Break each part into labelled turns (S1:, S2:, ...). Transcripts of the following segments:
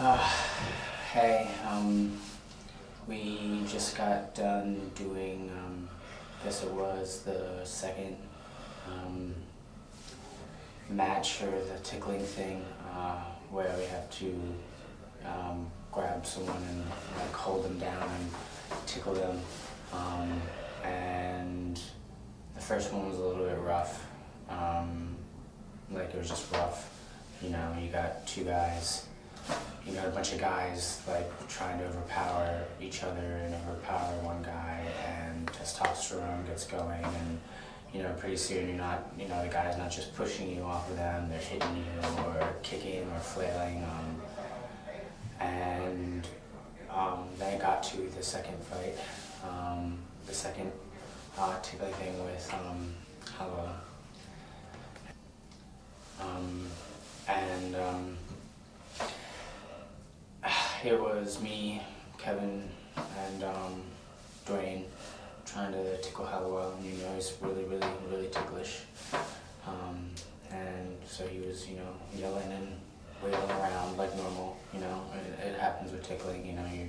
S1: Uh, hey, we just got done doing, I guess it was the second match or the tickling thing, where we have to grab someone and like hold them down and tickle them. And the first one was a little bit rough. Like it was just rough. You know, you got a bunch of guys like trying to overpower each other and overpower one guy, and testosterone gets going, and you know, pretty soon you're not, you know, the guy's not just pushing you off of them, they're hitting you or kicking or flailing. And then it got to the second fight, the second tickling thing with Hello. It was me, Kevin, and Dwayne trying to tickle Hallowell, and you know, he's really ticklish. And so he was, you know, yelling and wiggling around like normal, you know. It happens with tickling, you know, you're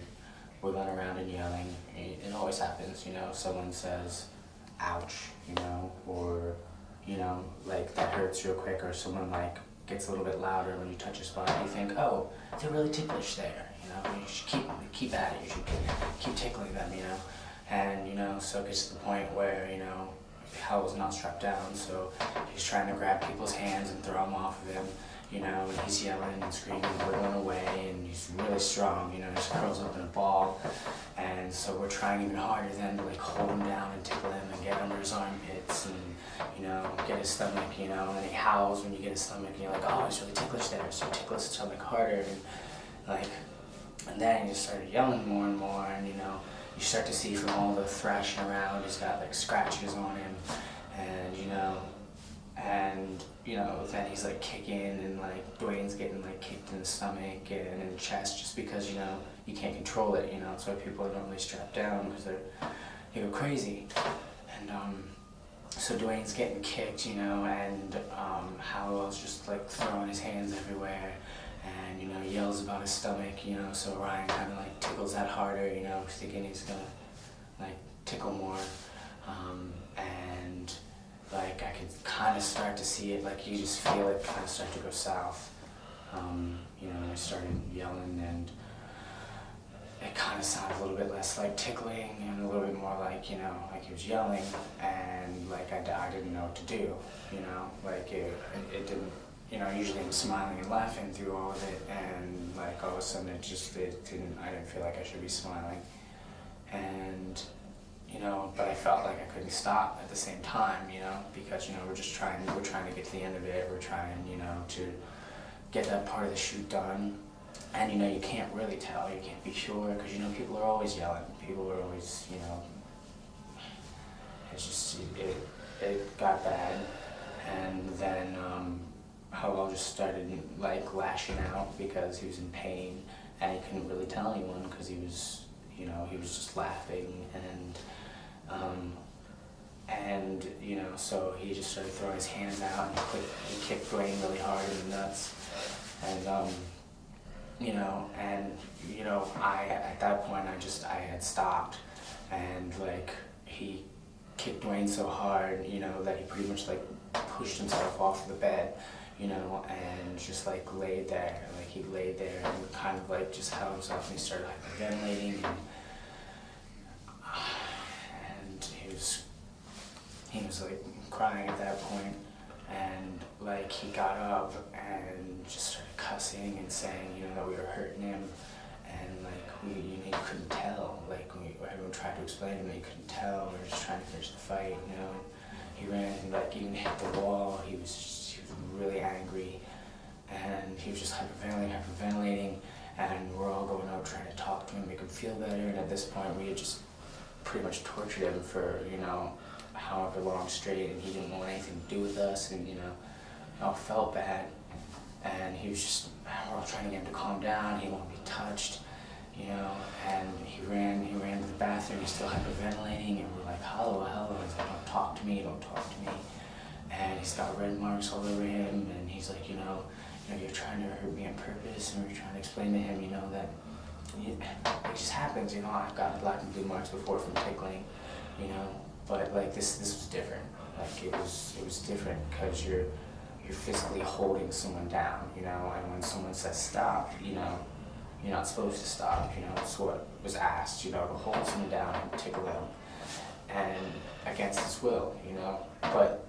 S1: wiggling around and yelling. It always happens, you know. Someone says, ouch, you know, or, you know, like that hurts real quick, or someone like gets a little bit louder when you touch a spot. You think, oh, they're really ticklish there, you know. You should keep at it. You should keep tickling them, you know. And you know, so it gets to the point where, you know, Hell's not strapped down, so he's trying to grab people's hands and throw them off of him, you know, and he's yelling and screaming, wiggling away, and he's really strong, you know, he just curls up in a ball. And so we're trying even harder then to like hold him down and tickle him and get under his armpits and, you know, get his stomach, you know, and then he howls when you get his stomach and you're like, oh, he's really ticklish there, so you tickle his stomach harder, and like, and then he just started yelling more and more, and you know, you start to see from all the thrashing around, he's got like scratches on him, and you know, then he's like kicking, and like Dwayne's getting like kicked in the stomach and in the chest, just because, you know, you can't control it, you know. That's why people don't really strap down, because they go crazy. And so Dwayne's getting kicked, you know, and Hallowell's just like throwing his hands everywhere, and you know, yells about his stomach, you know. So Ryan kind of like tickles that harder, you know, thinking he's gonna like tickle more, and like I could kind of start to see it, like you just feel it kind of start to go south. You know, I started yelling, and it kind of sounded a little bit less like tickling and a little bit more like, you know, like he was yelling, and like I didn't know what to do, you know, like it didn't, you know, usually I'm smiling and laughing through all of it, and like all of a sudden I didn't feel like I should be smiling. And, you know, but I felt like I couldn't stop at the same time, you know, because, you know, we're trying to get to the end of it, we're trying, you know, to get that part of the shoot done. And, you know, you can't really tell, you can't be sure, because, you know, people are always yelling, people are always, you know, it's just, it got bad. And then Howell just started like lashing out because he was in pain, and he couldn't really tell anyone because he was, you know, he was just laughing, and you know, so he just started throwing his hands out, and he kicked Dwayne really hard in the nuts, and you know, at that point I had stopped, and like he kicked Dwayne so hard, you know, that he pretty much like pushed himself off the bed, you know, and just like laid there, like he laid there and kind of like just held himself, and he started hyperventilating, and he was like crying at that point, and like he got up and just started cussing and saying, you know, that we were hurting him, and like you know, you couldn't tell, like everyone tried to explain to him that you couldn't tell, we were just trying to finish the fight, you know. He ran and like even hit the wall. He was really angry, and he was just hyperventilating, and we're all going out trying to talk to him, make him feel better. And at this point, we had just pretty much tortured him for, you know, however long straight, and he didn't want anything to do with us, and you know, it all felt bad. And he was just, we're all trying to get him to calm down. He won't be touched, you know. And he ran to the bathroom. He's still hyperventilating, and we're like, hello. He's like, don't talk to me. And he's got red marks all over him, and he's like, you know, you know, you're trying to hurt me on purpose, and we're trying to explain to him, you know, that it just happens, you know. I've gotten black and blue marks before from tickling, you know, but like this was different. Like it was different because you're physically holding someone down, you know, and when someone says stop, you know, you're not supposed to stop, you know. It's what was asked, you know, to hold someone down and tickle them, and against his will, you know, but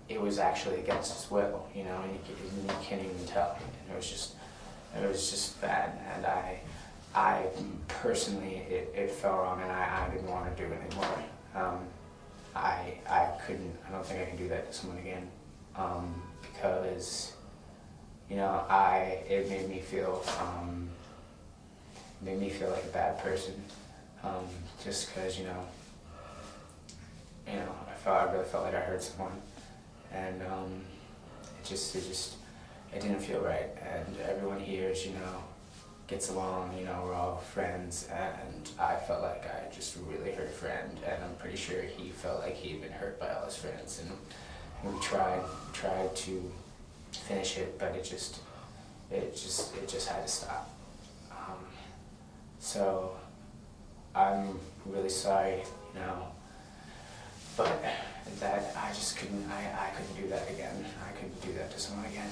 S1: it was actually against his will, you know, and you can't even tell. And it was just bad, and I personally, it felt wrong, and I didn't want to do it anymore. I don't think I can do that to someone again, because, you know, it made me feel like a bad person, just because, you know, I really felt like I hurt someone, and it didn't feel right. And everyone here is, you know, gets along, you know, we're all friends, and I felt like I just really hurt a friend, and I'm pretty sure he felt like he'd been hurt by all his friends, and we tried to finish it, but it just had to stop. So I'm really sorry, you know, but that I couldn't do that again. I couldn't do that to someone again.